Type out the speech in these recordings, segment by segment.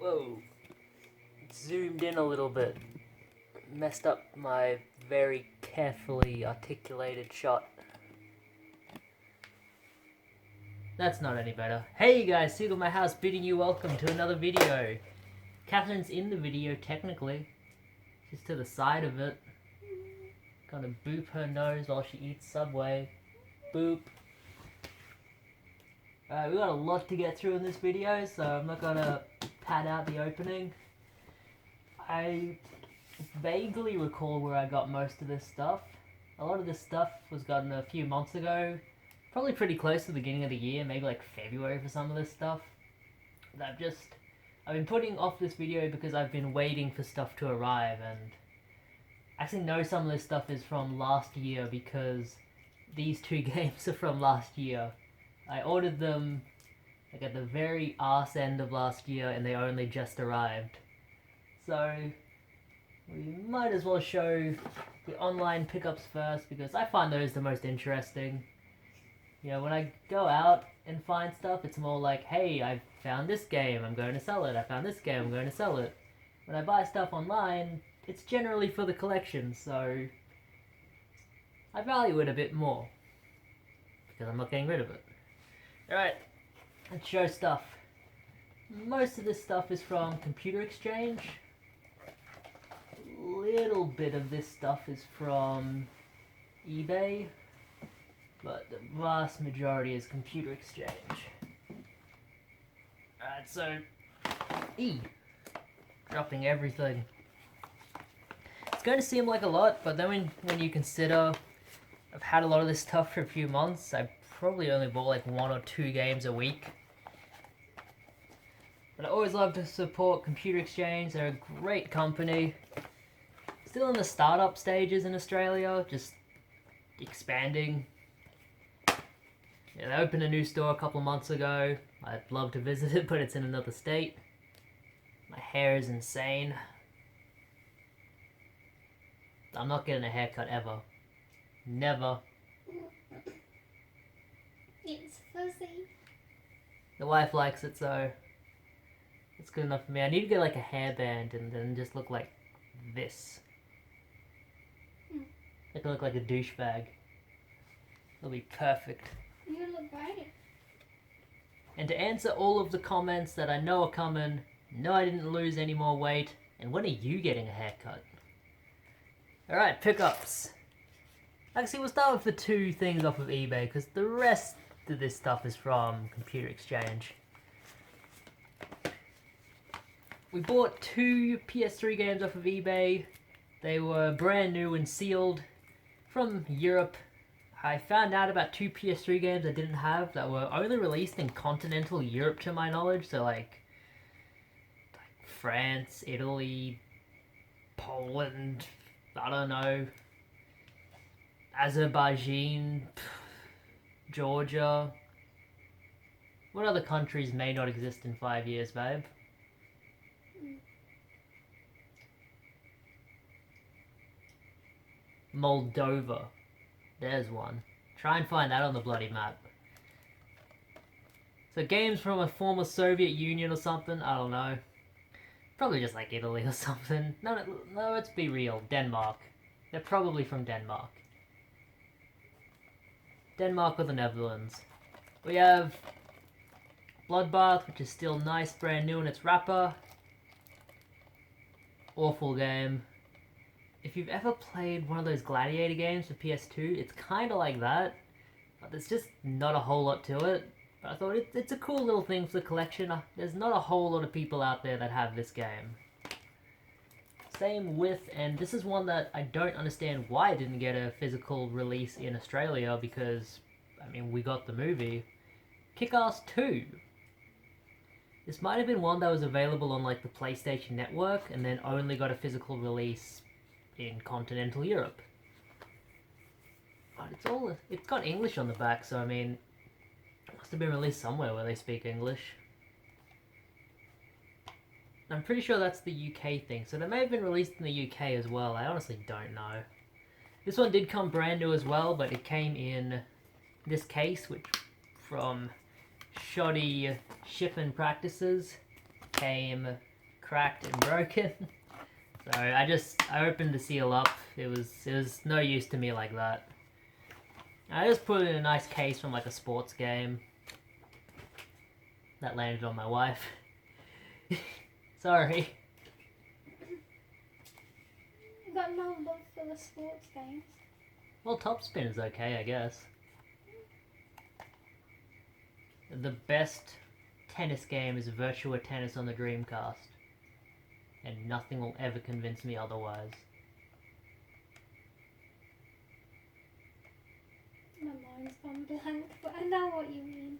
Whoa, zoomed in a little bit. Messed up my very carefully articulated shot. That's not any better. Hey guys, Seagull My House bidding you welcome to another video. Catherine's in the video technically. She's to the side of it. Gonna boop her nose while she eats Subway. Boop. Alright, we got a lot to get through in this video, so I'm not gonna pad out the opening. I vaguely recall where I got most of this stuff. A lot of this stuff was gotten a few months ago. Probably pretty close to the beginning of the year, maybe like February for some of this stuff. I've been putting off this video because I've been waiting for stuff to arrive, and I actually know some of this stuff is from last year because these two games are from last year. I ordered them like at the very arse end of last year and they only just arrived. So we might as well show the online pickups first because I find those the most interesting. You know, when I go out and find stuff, it's more like, hey, I found this game, I'm going to sell it. I found this game, I'm going to sell it. When I buy stuff online, it's generally for the collection, so I value it a bit more because I'm not getting rid of it. Alright, let's show stuff. Most of this stuff is from Computer Exchange. A little bit of this stuff is from eBay, but the vast majority is Computer Exchange. Alright, so dropping everything. It's going to seem like a lot, but then when you consider I've had a lot of this stuff for a few months, I probably only bought like 1 or 2 games a week. But I always love to support Computer Exchange. They're a great company. Still in the startup stages in Australia, just expanding. Yeah, they opened a new store a couple of months ago. I'd love to visit it, but it's in another state. My hair is insane. I'm not getting a haircut ever. Never. It's fuzzy. The wife likes it, so it's good enough for me. I need to get like a hairband and then just look like this. I can look like a douchebag. It'll be perfect. You look brighter. And to answer all of the comments that I know are coming, no, I didn't lose any more weight, and when are you getting a haircut? Alright, pickups. Actually, we'll start with the 2 things off of eBay, because the rest of this stuff is from Computer Exchange. We bought 2 PS3 games off of eBay. They were brand new and sealed from Europe. I found out about 2 PS3 games I didn't have that were only released in continental Europe to my knowledge, so like France, Italy, Poland, I don't know, Azerbaijan, Georgia. What other countries may not exist in 5 years, babe? Moldova. There's one. Try and find that on the bloody map. So games from a former Soviet Union or something, I don't know. Probably just like Italy or something. No, let's be real. Denmark. They're probably from Denmark. Denmark or the Netherlands. We have Bloodbath, which is still nice, brand new in its wrapper. Awful game. If you've ever played one of those Gladiator games for PS2, it's kind of like that, but there's just not a whole lot to it. But I thought it's a cool little thing for the collection. There's not a whole lot of people out there that have this game. Same with, and this is one that I don't understand why it didn't get a physical release in Australia, because, I mean, we got the movie. Kick-Ass 2. This might have been one that was available on like the PlayStation Network, and then only got a physical release in continental Europe. But it's got English on the back, so I mean, it must have been released somewhere where they speak English. I'm pretty sure that's the UK thing, so they may have been released in the UK as well. I honestly don't know. This one did come brand new as well, but it came in this case, which from shoddy shipping practices came cracked and broken. So I opened the seal up. It was no use to me like that. I just put it in a nice case from like a sports game. That landed on my wife. Sorry. You got no love for the sports games. Well, Topspin is okay, I guess. The best tennis game is Virtua Tennis on the Dreamcast. And nothing will ever convince me otherwise. My mind's gone blank, but I know what you mean.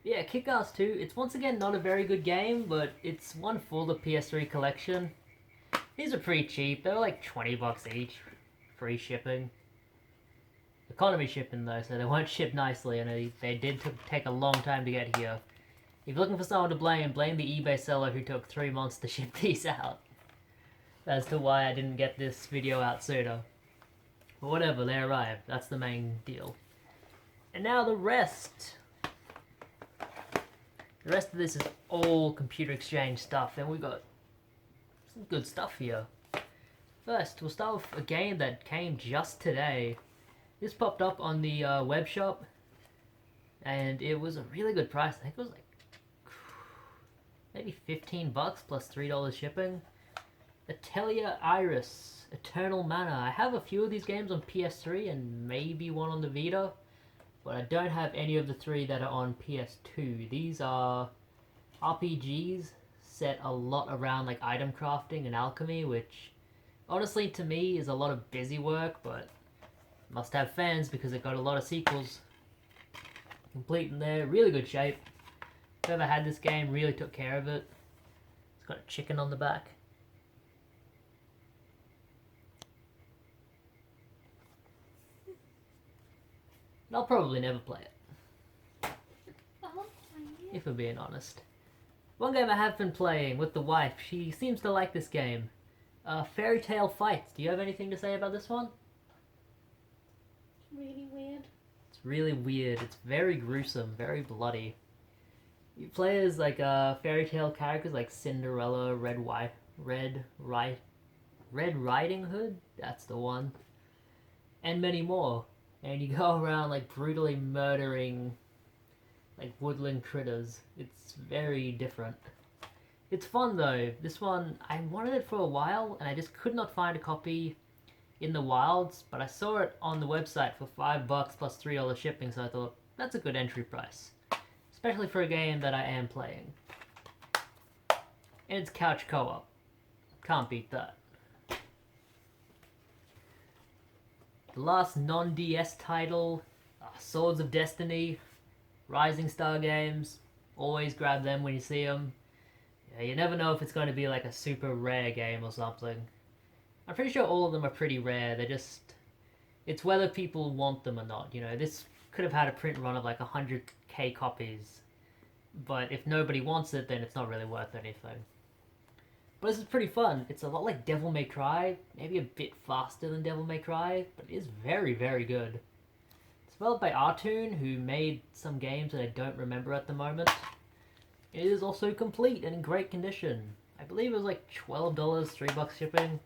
Yeah, Kick-Ass 2, it's once again not a very good game, but it's one for the PS3 collection. These are pretty cheap, they're like 20 bucks each, free shipping. Economy shipping though, so they won't ship nicely, and they did take a long time to get here. If you're looking for someone to blame the eBay seller who took 3 months to ship these out. As to why I didn't get this video out sooner. But whatever, they arrived, that's the main deal. And now the rest. The rest of this is all computer exchange stuff, and we got some good stuff here. First, we'll start with a game that came just today. This popped up on the web shop, and it was a really good price. I think it was like maybe 15 bucks plus $3 shipping. Atelier Iris, Eternal Mana. I have a few of these games on PS3 and maybe one on the Vita, but I don't have any of the 3 that are on PS2. These are RPGs set a lot around like item crafting and alchemy, which honestly to me is a lot of busy work, but must have fans because it got a lot of sequels. Complete in there, really good shape. Whoever had this game really took care of it. It's got a chicken on the back. And I'll probably never play it, I'll play it. if we're being honest. One game I have been playing with the wife, she seems to like this game. Fairy Tail Fights. Do you have anything to say about this one? Really weird. It's really weird. It's very gruesome, very bloody. You play as like fairy tale characters like Cinderella, Red Riding Hood. That's the one, and many more. And you go around like brutally murdering like woodland critters. It's very different. It's fun though. This one, I wanted it for a while and I just could not find a copy in the wilds, but I saw it on the website for $5 plus $3 shipping, so I thought that's a good entry price, especially for a game that I am playing. And it's couch co-op. Can't beat that. The last non-DS title, Swords of Destiny, Rising Star Games. Always grab them when you see them. Yeah, you never know if it's going to be like a super rare game or something. I'm pretty sure all of them are pretty rare. They're just... it's whether people want them or not. You know, this could have had a print run of like 100k copies. But if nobody wants it, then it's not really worth anything. But this is pretty fun. It's a lot like Devil May Cry. Maybe a bit faster than Devil May Cry. But it is very, very good. It's developed by Artoon, who made some games that I don't remember at the moment. It is also complete and in great condition. I believe it was like $12, $3 shipping.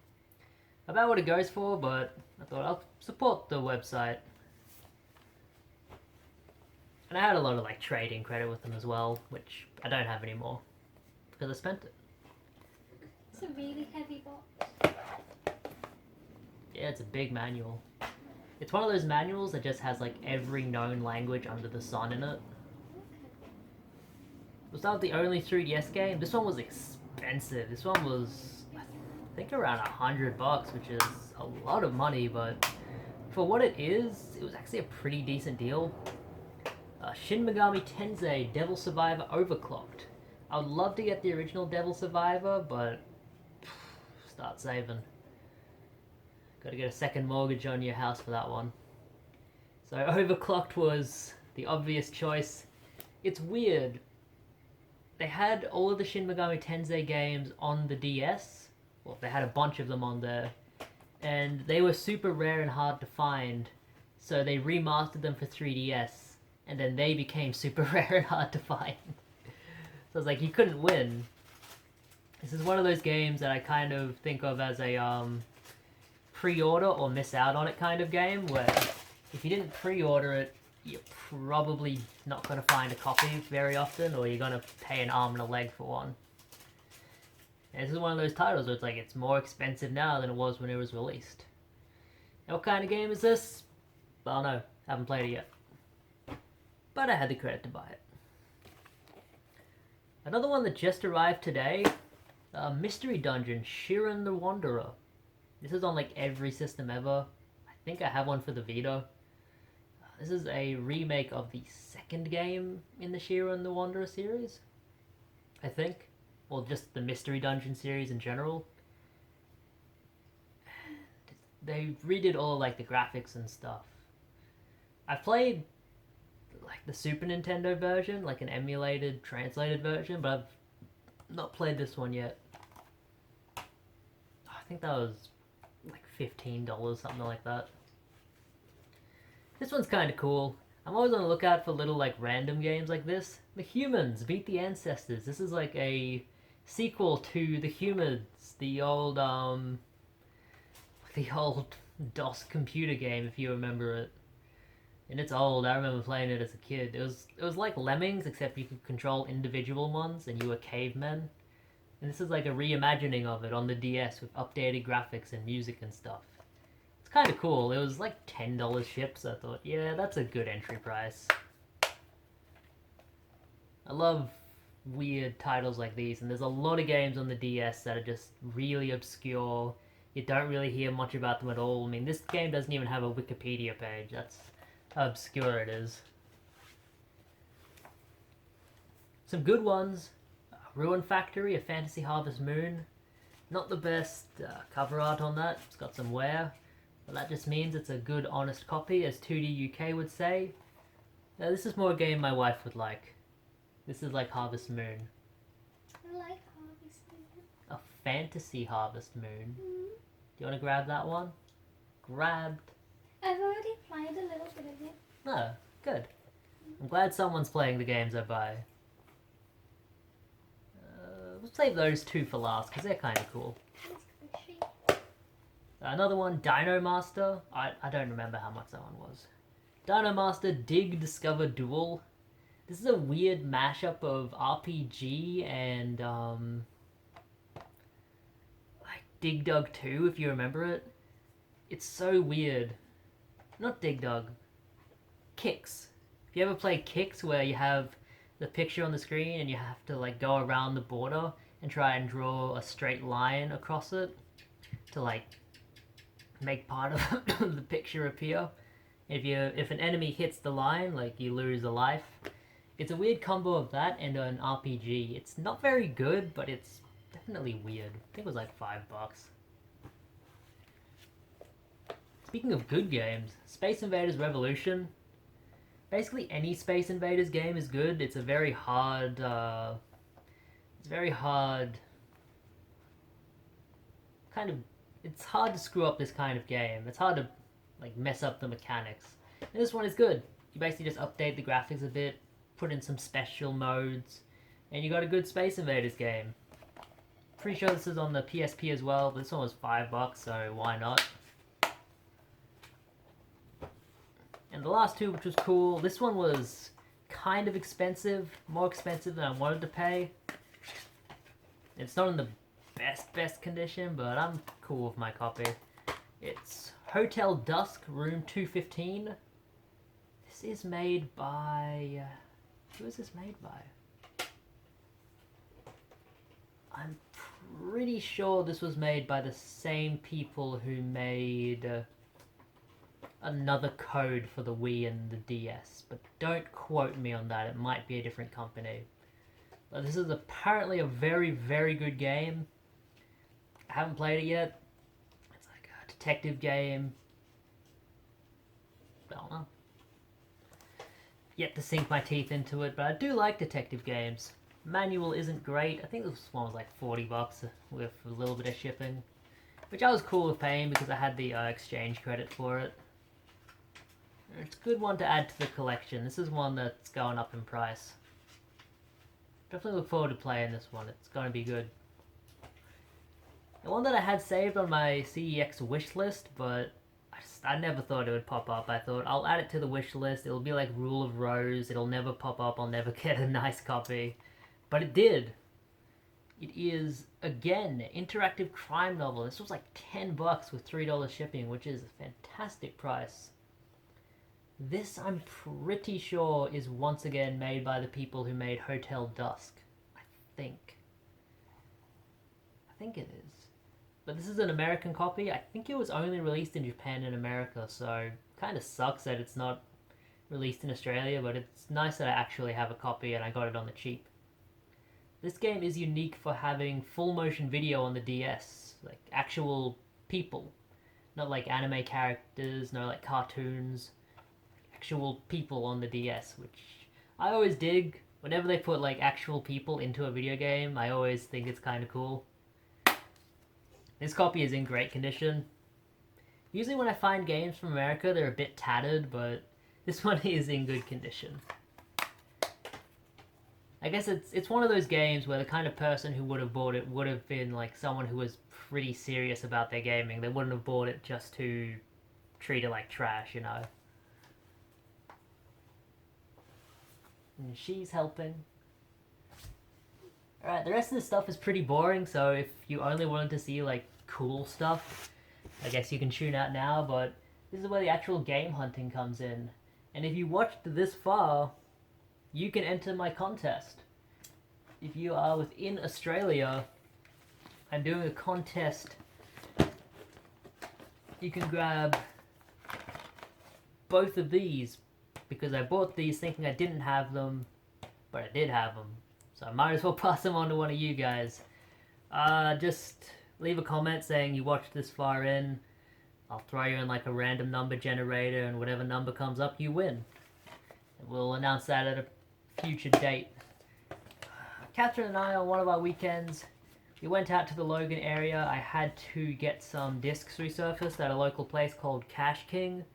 About what it goes for, but I thought I'll support the website. And I had a lot of like trading credit with them as well, which I don't have anymore because I spent it. It's a really heavy box. Yeah, it's a big manual. It's one of those manuals that just has like every known language under the sun in it. Was that the only 3DS game? This one was expensive. This one was, I think, around $100, which is a lot of money, but for what it is, it was actually a pretty decent deal. Shin Megami Tensei Devil Survivor Overclocked. I would love to get the original Devil Survivor, but start saving. Gotta get a second mortgage on your house for that one. So Overclocked was the obvious choice. It's weird. They had all of the Shin Megami Tensei games on the DS. Well, they had a bunch of them on there. And they were super rare and hard to find. So they remastered them for 3DS. And then they became super rare and hard to find. So it's like, you couldn't win. This is one of those games that I kind of think of as a pre-order or miss out on it kind of game, where if you didn't pre-order it, you're probably not going to find a copy very often, or you're going to pay an arm and a leg for one. And this is one of those titles where it's like it's more expensive now than it was when it was released. And what kind of game is this? Well, no, haven't played it yet. But I had the credit to buy it. Another one that just arrived today, Mystery Dungeon, Shiren the Wanderer. This is on like every system ever. I think I have one for the Vita. This is a remake of the second game in the Shiren the Wanderer series, I think. Or just the Mystery Dungeon series in general. They redid all like the graphics and stuff. I've played like the Super Nintendo version, like an emulated, translated version, but I've not played this one yet. I think that was like $15, something like that. This one's kind of cool. I'm always on the lookout for little like random games like this. The Humans, Beat the Ancestors. This is like a sequel to The Humans, the old DOS computer game, if you remember it. And it's old. I remember playing it as a kid. It was like Lemmings, except you could control individual ones, and you were cavemen. And this is like a reimagining of it on the DS with updated graphics and music and stuff. It's kind of cool. It was like $10 shipped, so I thought, yeah, that's a good entry price. I love weird titles like these, and there's a lot of games on the DS that are just really obscure. You don't really hear much about them at all. I mean, this game doesn't even have a Wikipedia page. That's how obscure it is. Some good ones. Ruin Factory, A Fantasy Harvest Moon. Not the best cover art on that. It's got some wear. But that just means it's a good, honest copy, as 2D UK would say. Now, this is more a game my wife would like. This is like Harvest Moon. I like Harvest Moon. A Fantasy Harvest Moon. Do you want to grab that one? Grabbed. I've already played a little bit of it. Oh, good. I'm glad someone's playing the games I buy. We'll save those two for last, because they're kind of cool. Another one, Dino Master. I don't remember how much that one was. Dino Master Dig Discover Duel. This is a weird mashup of RPG and like Dig Dug 2, if you remember it. It's so weird. Not Dig Dug. Kicks. If you ever play Kicks, where you have the picture on the screen and you have to like go around the border and try and draw a straight line across it to like make part of the picture appear. If an enemy hits the line, like you lose a life. It's a weird combo of that and an RPG. It's not very good, but it's definitely weird. I think it was like $5. Speaking of good games, Space Invaders Revolution. Basically any Space Invaders game is good. It's a very hard, it's hard to screw up this kind of game. It's hard to like mess up the mechanics. And this one is good. You basically just update the graphics a bit, put in some special modes, and you got a good Space Invaders game. Pretty sure this is on the PSP as well, but this one was $5, so why not? And the last two, which was cool, this one was kind of expensive, more expensive than I wanted to pay. It's not in the best condition, but I'm cool with my copy. It's Hotel Dusk, Room 215. This is made by... who is this made by? I'm pretty sure this was made by the same people who made another code for the Wii and the DS, but don't quote me on that. It might be a different company. But this is apparently a very, very good game. I haven't played it yet. It's like a detective game. I don't know. Yet to sink my teeth into it, but I do like detective games. Manual isn't great. I think this one was like $40 with a little bit of shipping, which I was cool with paying because I had the exchange credit for it. It's a good one to add to the collection. This is one that's going up in price. Definitely look forward to playing this one. It's going to be good. The one that I had saved on my CEX wish list, but I never thought it would pop up. I thought I'll add it to the wish list. It'll be like Rule of Rose. It'll never pop up. I'll never get a nice copy. But it did. It is, again, an interactive crime novel. This was like $10 with $3 shipping, which is a fantastic price. This, I'm pretty sure, is once again made by the people who made Hotel Dusk. I think it is. But this is an American copy. I think it was only released in Japan and America, so kind of sucks that it's not released in Australia, but it's nice that I actually have a copy and I got it on the cheap. This game is unique for having full motion video on the DS, like actual people, not like anime characters, no like cartoons, actual people on the DS, which I always dig. Whenever they put like actual people into a video game, I always think it's kind of cool. This copy is in great condition. Usually when I find games from America, they're a bit tattered, but this one is in good condition. I guess it's one of those games where the kind of person who would have bought it would have been like someone who was pretty serious about their gaming. They wouldn't have bought it just to treat it like trash, you know. And she's helping. Alright, the rest of the stuff is pretty boring, so if you only wanted to see like cool stuff, I guess you can tune out now, but this is where the actual game hunting comes in. And if you watched this far, you can enter my contest. If you are within Australia, I'm doing a contest. You can grab both of these, because I bought these thinking I didn't have them, but I did have them. So I might as well pass them on to one of you guys. Just leave a comment saying you watched this far in. I'll throw you in like a random number generator, and whatever number comes up, you win. And we'll announce that at a future date. Catherine and I, on one of our weekends, we went out to the Logan area. I had to get some discs resurfaced at a local place called Cash King.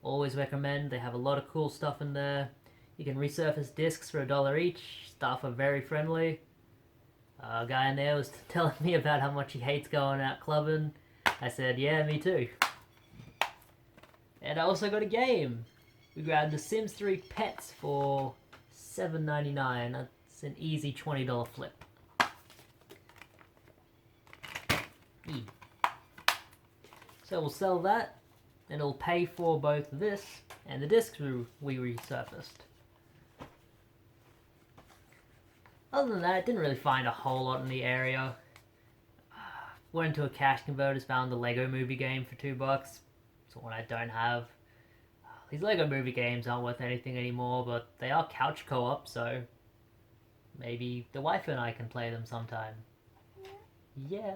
Always recommend. They have a lot of cool stuff in there. You can resurface discs for $1 each. Staff are very friendly. A guy in there was telling me about how much he hates going out clubbing. I said, yeah, me too. And I also got a game. We grabbed The Sims 3 Pets for $7.99. That's an easy $20 flip. So we'll sell that, and it'll pay for both this and the discs we resurfaced. Other than that, didn't really find a whole lot in the area. Went into a cash converters, found the Lego Movie game for $2. It's one I don't have. These Lego Movie games aren't worth anything anymore, but they are couch co-op, so maybe the wife and I can play them sometime. Yeah.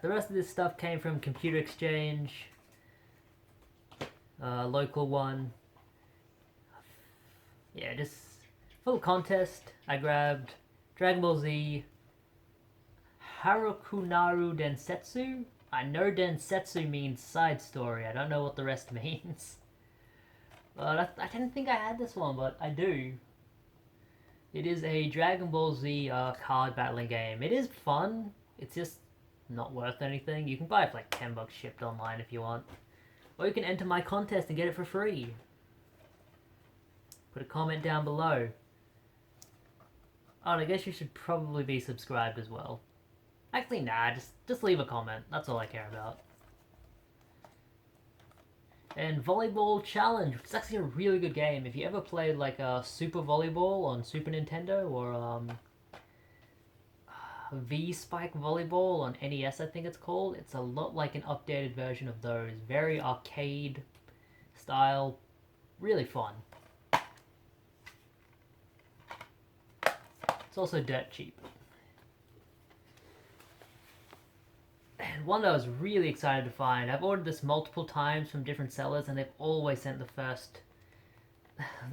The rest of this stuff came from Computer Exchange, local one. Yeah, just for the contest, I grabbed Dragon Ball Z Harukunaru Densetsu. I know Densetsu means side story. I don't know what the rest means. But I didn't think I had this one, but I do. It is a Dragon Ball Z card battling game. It is fun. It's just not worth anything. You can buy it for like $10 shipped online if you want. Or you can enter my contest and get it for free. Put a comment down below. Oh, and I guess you should probably be subscribed as well. Actually, nah, just leave a comment. That's all I care about. And Volleyball Challenge, which is actually a really good game. If you ever played like Super Volleyball on Super Nintendo, or V-Spike Volleyball on NES, I think it's called. It's a lot like an updated version of those. Very arcade style. Really fun. It's also dirt cheap. And one that I was really excited to find. I've ordered this multiple times from different sellers, and they've always sent the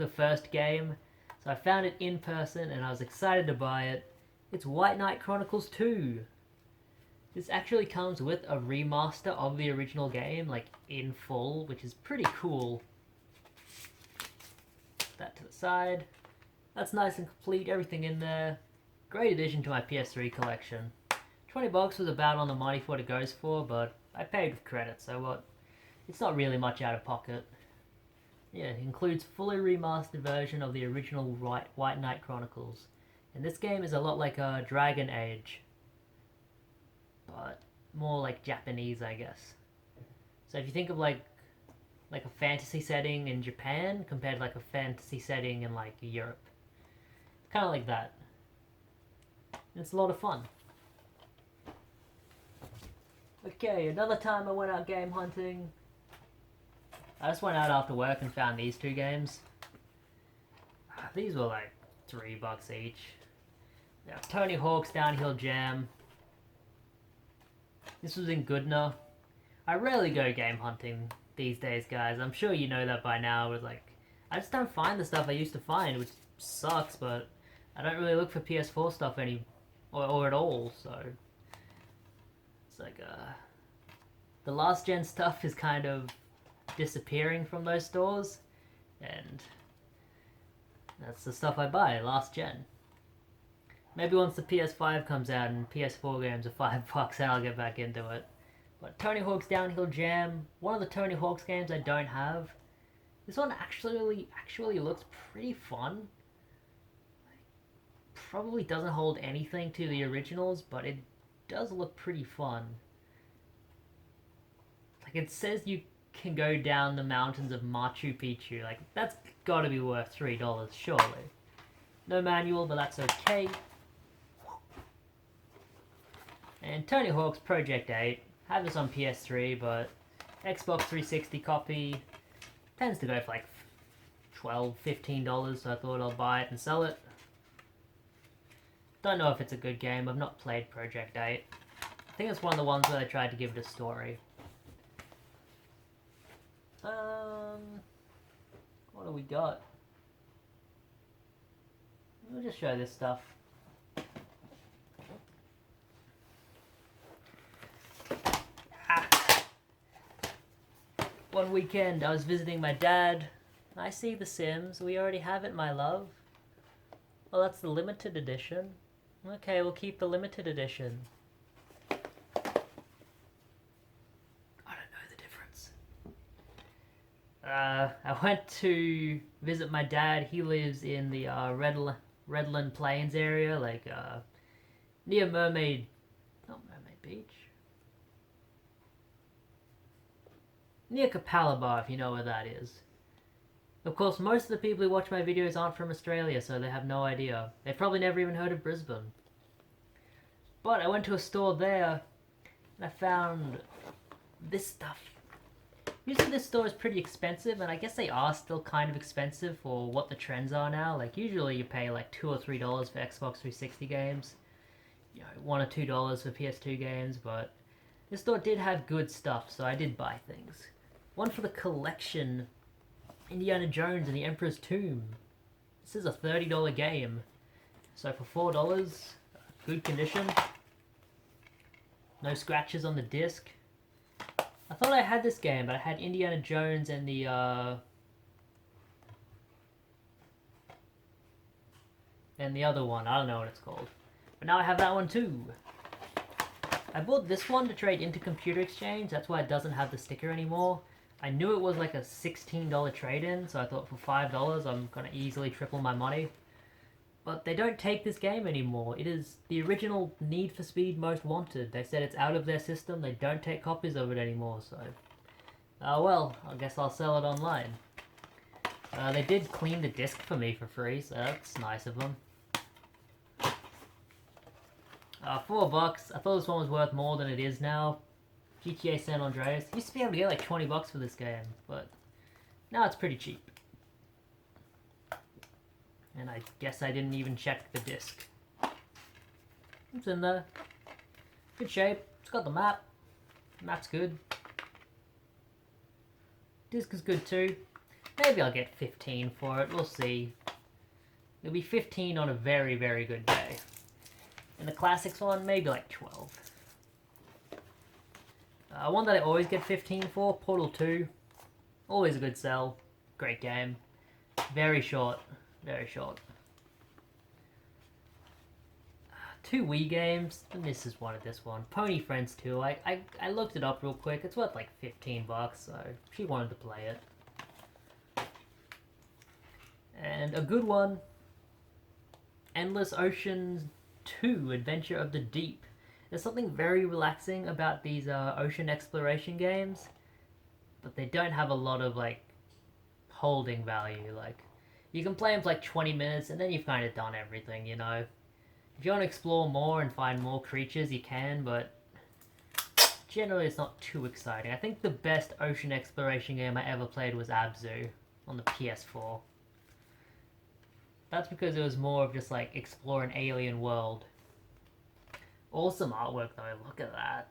first game. So I found it in person, and I was excited to buy it. It's White Knight Chronicles 2. This actually comes with a remaster of the original game, like in full, which is pretty cool. that to the side. That's nice and complete, everything in there. Great addition to my PS3 collection. $20 was about on the money for what it goes for, but I paid with credit, so what? It's not really much out of pocket. Yeah, it includes fully remastered version of the original White Knight Chronicles. And this game is a lot like Dragon Age, but more like Japanese, I guess. So if you think of like a fantasy setting in Japan compared to like a fantasy setting in like Europe, kind of like that. It's a lot of fun. Okay, another time I went out game hunting. I just went out after work and found these two games. These were like $3 each. Yeah, Tony Hawk's Downhill Jam. This was in Goodna. I rarely go game hunting these days, guys. I'm sure you know that by now. It was like, I just don't find the stuff I used to find, which sucks, but I don't really look for PS4 stuff or at all, so it's like the last gen stuff is kind of disappearing from those stores, and that's the stuff I buy, last gen. Maybe once the PS5 comes out and PS4 games are $5, then I'll get back into it. But Tony Hawk's Downhill Jam, one of the Tony Hawk's games I don't have. This one actually looks pretty fun. Probably doesn't hold anything to the originals, but it does look pretty fun. Like, it says you can go down the mountains of Machu Picchu. Like, that's gotta be worth $3, surely. No manual, but that's okay. And Tony Hawk's Project 8. I have this on PS3, but Xbox 360 copy tends to go for like $12, $15, so I thought I'll buy it and sell it. Don't know if it's a good game. I've not played Project 8. I think it's one of the ones where they tried to give it a story. What do we got? We'll just show this stuff. One weekend I was visiting my dad. I see The Sims. We already have it, my love. Well, that's the limited edition. Okay, we'll keep the limited edition. I don't know the difference. I went to visit my dad. He lives in the Redland Plains area, like near not Mermaid Beach. Near Capalaba, if you know where that is. Of course, most of the people who watch my videos aren't from Australia, so they have no idea. They've probably never even heard of Brisbane. But I went to a store there, and I found this stuff. Usually this store is pretty expensive, and I guess they are still kind of expensive for what the trends are now. Like, usually you pay like $2 or $3 for Xbox 360 games. You know, $1 or $2 for PS2 games, but this store did have good stuff, so I did buy things. One for the collection, Indiana Jones and the Emperor's Tomb. This is a $30 game. So for $4, good condition. No scratches on the disc. I thought I had this game, but I had Indiana Jones and the other one. I don't know what it's called. But now I have that one too. I bought this one to trade into Computer Exchange. That's why it doesn't have the sticker anymore. I knew it was like a $16 trade-in, so I thought for $5 I'm going to easily triple my money. But they don't take this game anymore. It is the original Need for Speed Most Wanted. They said it's out of their system. They don't take copies of it anymore, so... well, I guess I'll sell it online. They did clean the disc for me for free, so that's nice of them. $4. I thought this one was worth more than it is now. GTA San Andreas. Used to be able to get like $20 for this game, but now it's pretty cheap. And I guess I didn't even check the disc. It's in there. Good shape. It's got the map. Map's good. Disc is good too. Maybe I'll get 15 for it. We'll see. It'll be 15 on a very, very good day. And the classics one, maybe like 12. One that I always get 15 for, Portal 2. Always a good sell. Great game. Very short. Very short. 2 Wii games, and this is one of this one. Pony Friends 2. I looked it up real quick. It's worth like $15, so she wanted to play it. And a good one, Endless Ocean 2, Adventure of the Deep. There's something very relaxing about these ocean exploration games, but they don't have a lot of like holding value. Like, you can play them for like 20 minutes and then you've kind of done everything, you know. If you want to explore more and find more creatures, you can, but generally it's not too exciting. I think the best ocean exploration game I ever played was Abzu on the PS4. That's because it was more of just like explore an alien world. Awesome artwork though, look at that.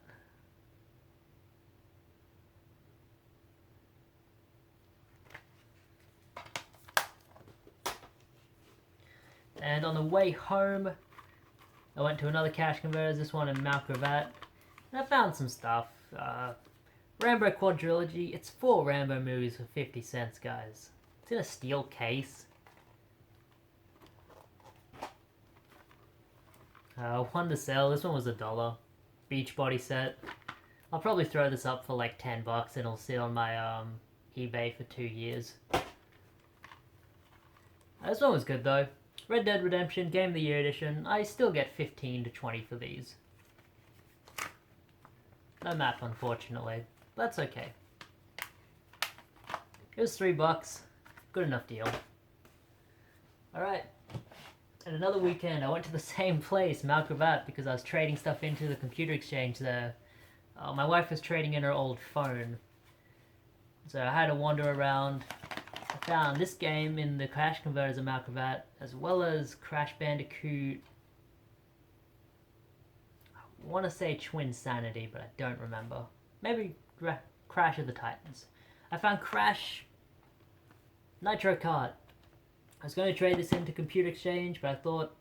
And on the way home, I went to another cash converters, this one in Mount Gravatt, and I found some stuff. Rambo Quadrilogy, it's 4 Rambo movies for 50 cents, guys. It's in a steel case. One to sell, this one was $1. Beachbody set. I'll probably throw this up for like $10 and it'll sit on my eBay for 2 years. This one was good though. Red Dead Redemption Game of the Year Edition. I still get 15 to 20 for these. No map, unfortunately. But that's okay. It was $3. Good enough deal. Alright. And another weekend, I went to the same place, Mount Gravatt, because I was trading stuff into the computer exchange there. My wife was trading in her old phone. So I had to wander around. I found this game in the Crash Converters of Mount Gravatt, as well as Crash Bandicoot. I want to say Twin Sanity, but I don't remember. Maybe Crash of the Titans. I found Crash Nitro Kart. I was going to trade this into Computer Exchange, but I thought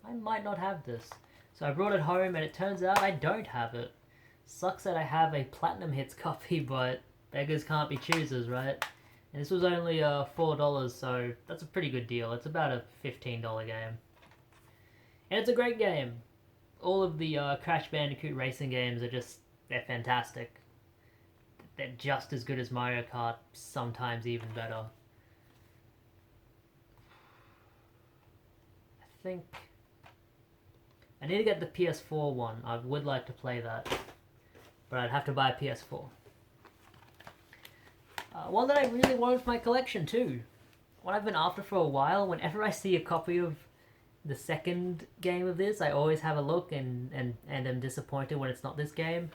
I might not have this. So I brought it home, and it turns out I don't have it. Sucks that I have a Platinum Hits copy, but beggars can't be choosers, right? And this was only $4, so that's a pretty good deal. It's about a $15 game. And it's a great game. All of the Crash Bandicoot racing games are just, they're fantastic. They're just as good as Mario Kart, sometimes even better. I think I need to get the PS4 one. I would like to play that, but I'd have to buy a PS4. One that I really wanted for my collection too. One I've been after for a while. Whenever I see a copy of the second game of this, I always have a look and am disappointed when it's not this game.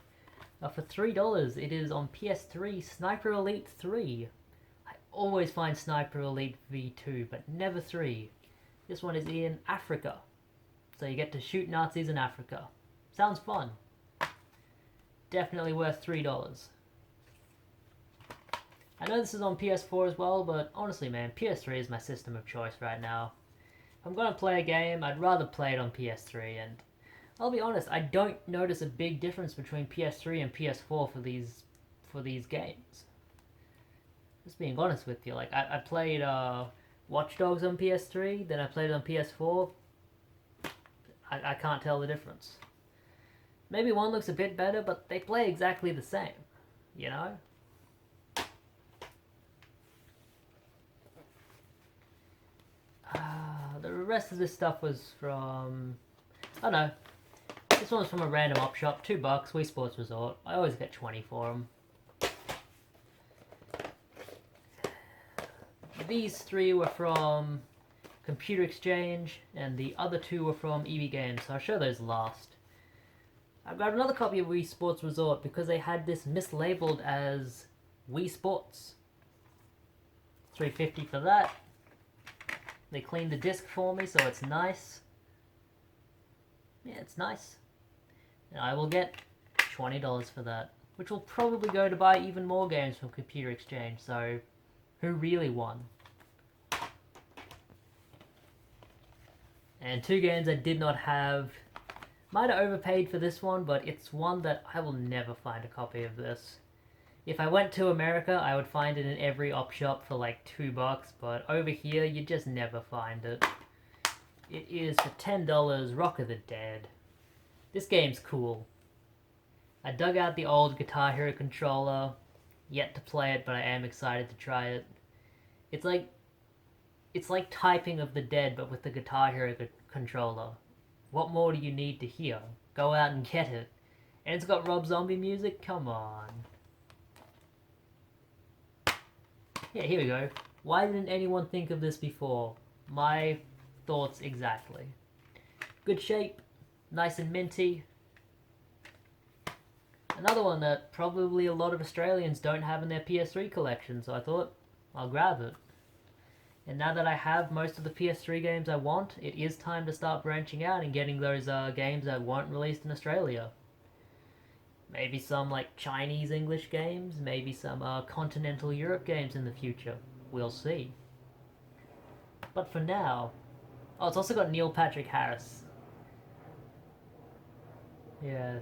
For $3, it is on PS3, Sniper Elite 3. I always find Sniper Elite V2, but never 3. This one is in Africa. So you get to shoot Nazis in Africa. Sounds fun. Definitely worth $3. I know this is on PS4 as well, but honestly man, PS3 is my system of choice right now. If I'm going to play a game, I'd rather play it on PS3, and I'll be honest, I don't notice a big difference between PS3 and PS4 for these games. Just being honest with you, like I played Watch Dogs on PS3, then I played it on PS4. I can't tell the difference. Maybe one looks a bit better, but they play exactly the same, you know? The rest of this stuff was from, I don't know, this one was from a random op shop, $2, Wii Sports Resort. I always get 20 for them. These 3 were from Computer Exchange, and the other 2 were from EB Games, so I'll show those last. I grabbed another copy of Wii Sports Resort because they had this mislabeled as Wii Sports. $3.50 for that. They cleaned the disc for me, so it's nice. Yeah, it's nice. And I will get $20 for that, which will probably go to buy even more games from Computer Exchange, so who really won? And 2 games I did not have. Might have overpaid for this one, but it's one that I will never find a copy of this. If I went to America, I would find it in every op shop for like $2, but over here, you just never find it. It is for $10, Rock of the Dead. This game's cool. I dug out the old Guitar Hero controller, yet to play it, but I am excited to try it. It's like typing of the Dead, but with the Guitar Hero controller. What more do you need to hear? Go out and get it. And it's got Rob Zombie music? Come on. Yeah, here we go. Why didn't anyone think of this before? My thoughts exactly. Good shape, nice and minty. Another one that probably a lot of Australians don't have in their PS3 collection, so I thought I'll grab it. And now that I have most of the PS3 games I want, it is time to start branching out and getting those games that weren't released in Australia. Maybe some like Chinese English games, maybe some continental Europe games in the future. We'll see. But for now, oh, it's also got Neil Patrick Harris. Yeah.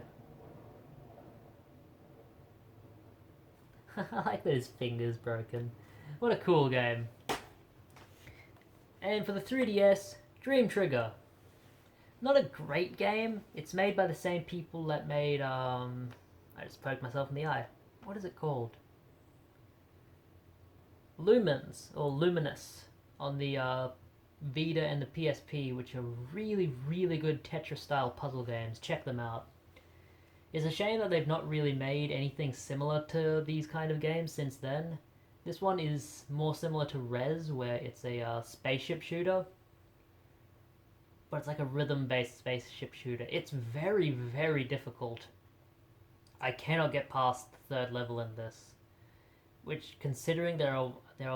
I like that his finger's broken. What a cool game. And for the 3DS, Dream Trigger. Not a great game. It's made by the same people that made, I just poked myself in the eye. What is it called? Lumens, or Luminous, on the Vita and the PSP, which are really, really good Tetris-style puzzle games. Check them out. It's a shame that they've not really made anything similar to these kind of games since then. This one is more similar to Rez, where it's a spaceship shooter. But it's like a rhythm-based spaceship shooter. It's very, very difficult. I cannot get past the 3rd level in this. Which, considering there are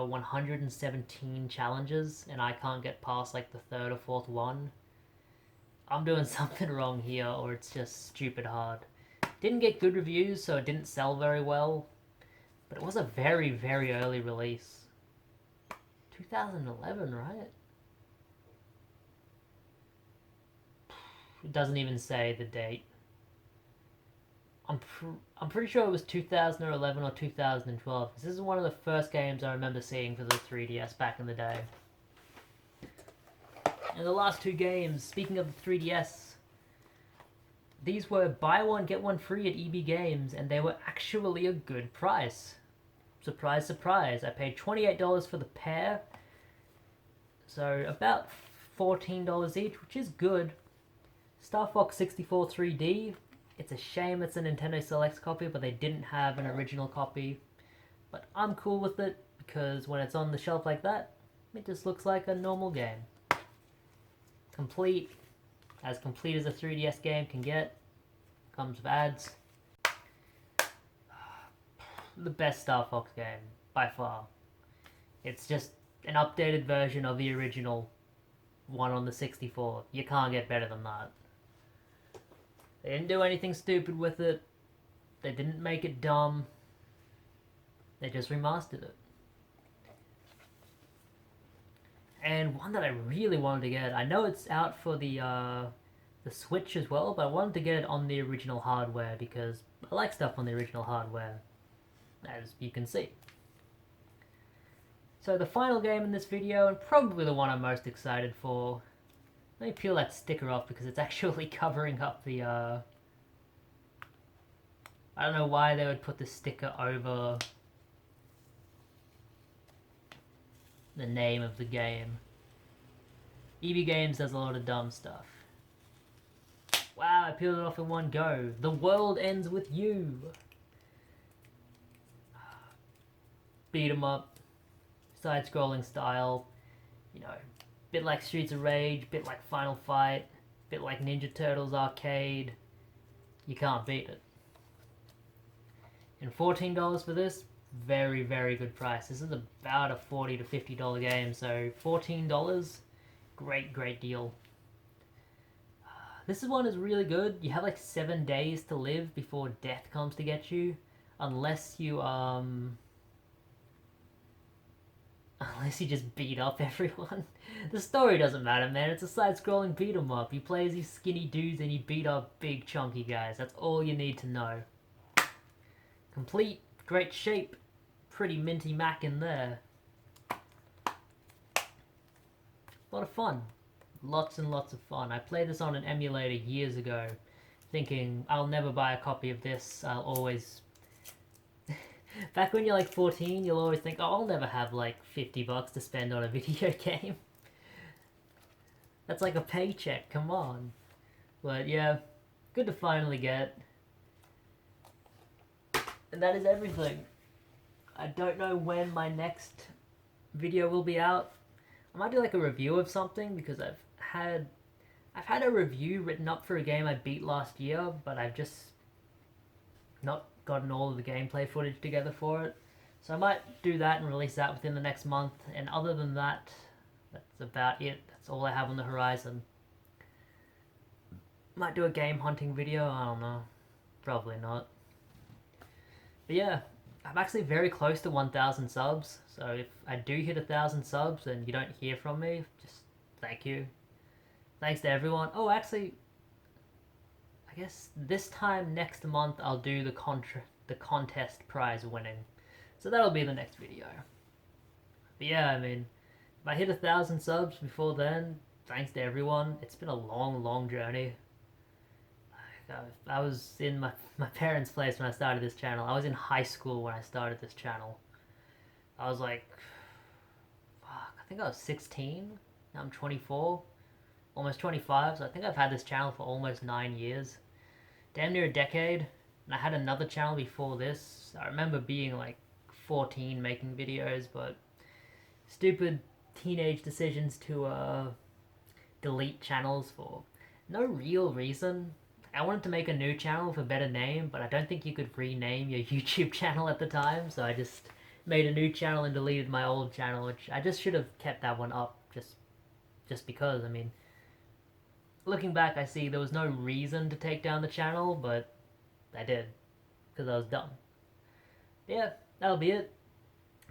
117 challenges, and I can't get past like the 3rd or 4th one, I'm doing something wrong here, or it's just stupid hard. Didn't get good reviews, so it didn't sell very well. But it was a very, very early release. 2011, right? It doesn't even say the date. I'm pretty sure it was 2011 or 2012. This is one of the first games I remember seeing for the 3DS back in the day. And the last 2 games, speaking of the 3DS, these were buy one, get one free at EB Games, and they were actually a good price. Surprise, surprise. I paid $28 for the pair, so about $14 each, which is good. Star Fox 64 3D. It's a shame it's a Nintendo Selects copy, but they didn't have an original copy. But I'm cool with it, because when it's on the shelf like that, it just looks like a normal game. Complete as a 3DS game can get. Comes with ads. The best Star Fox game, by far. It's just an updated version of the original one on the 64. You can't get better than that. They didn't do anything stupid with it. They didn't make it dumb. They just remastered it. And one that I really wanted to get, I know it's out for the Switch as well, but I wanted to get it on the original hardware because I like stuff on the original hardware, as you can see. So the final game in this video, and probably the one I'm most excited for, let me peel that sticker off because it's actually covering up the, I don't know why they would put the sticker over the name of the game. EB Games does a lot of dumb stuff. Wow, I peeled it off in one go. The World Ends With You. Beat 'em up, side-scrolling style, you know, bit like Streets of Rage, bit like Final Fight, bit like Ninja Turtles Arcade. You can't beat it. And $14 for this, very, very good price. This is about a $40 to $50 game, so $14, great, great deal. This one is really good. You have like 7 days to live before death comes to get you, unless you just beat up everyone. The story doesn't matter, man. It's a side-scrolling beat 'em up. You play as these skinny dudes and you beat up big chunky guys. That's all you need to know. Complete Great shape. Pretty minty Mac in there. A lot of fun. Lots and lots of fun. I played this on an emulator years ago, thinking I'll never buy a copy of this. I'll always... Back when you're like 14, you'll always think, oh, I'll never have like $50 to spend on a video game. That's like a paycheck, come on. But yeah, good to finally get. And that is everything. I don't know when my next video will be out. I might do like a review of something because I've had a review written up for a game I beat last year, but I've just not gotten all of the gameplay footage together for it. So I might do that and release that within the next month. And other than that, that's about it. That's all I have on the horizon. Might do a game hunting video, I don't know. Probably not. But yeah, I'm actually very close to 1,000 subs. So if I do hit 1,000 subs and you don't hear from me, just thank you. Thanks to everyone. Oh, actually, I guess this time next month I'll do the contest prize winning. So that'll be the next video. But yeah, I mean, if I hit 1,000 subs before then, thanks to everyone. It's been a long journey. I was in my parents' place when I started this channel. I was in high school when I started this channel. I was like, fuck, I think I was 16. Now I'm 24. Almost 25, so I think I've had this channel for almost 9 years. Damn near a decade. And I had another channel before this. I remember being like 14 making videos, but stupid teenage decisions to delete channels for no real reason. I wanted to make a new channel with a better name, but I don't think you could rename your YouTube channel at the time, so I just made a new channel and deleted my old channel, which I just should have kept that one up just because. I mean, looking back, I see there was no reason to take down the channel, but I did, because I was dumb. Yeah, that'll be it.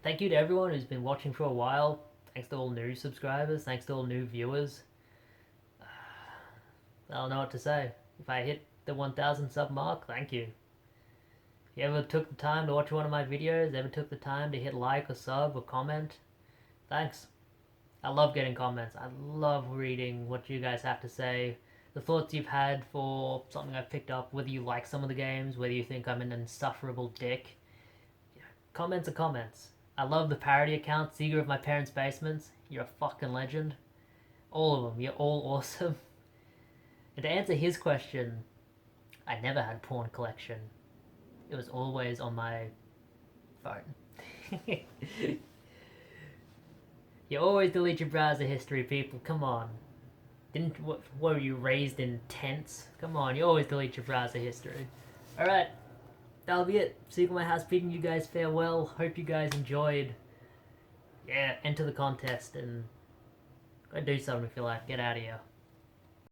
Thank you to everyone who's been watching for a while. Thanks to all new subscribers. Thanks to all new viewers. I don't know what to say. If I hit the 1,000 sub mark, thank you. If you ever took the time to watch one of my videos, ever took the time to hit like or sub or comment, thanks. I love getting comments. I love reading what you guys have to say, the thoughts you've had for something I've picked up, whether you like some of the games, whether you think I'm an insufferable dick. Comments are comments. I love the parody account, Seeger of My Parents' Basements. You're a fucking legend. All of them. You're all awesome. And to answer his question, I never had a porn collection. It was always on my phone. You always delete your browser history, people. Come on. What were you raised in tents? Come on, you always delete your browser history. Alright, that'll be it. Seeker My House bidding you guys farewell. Hope you guys enjoyed. Yeah, enter the contest and go do something if you like. Get out of here.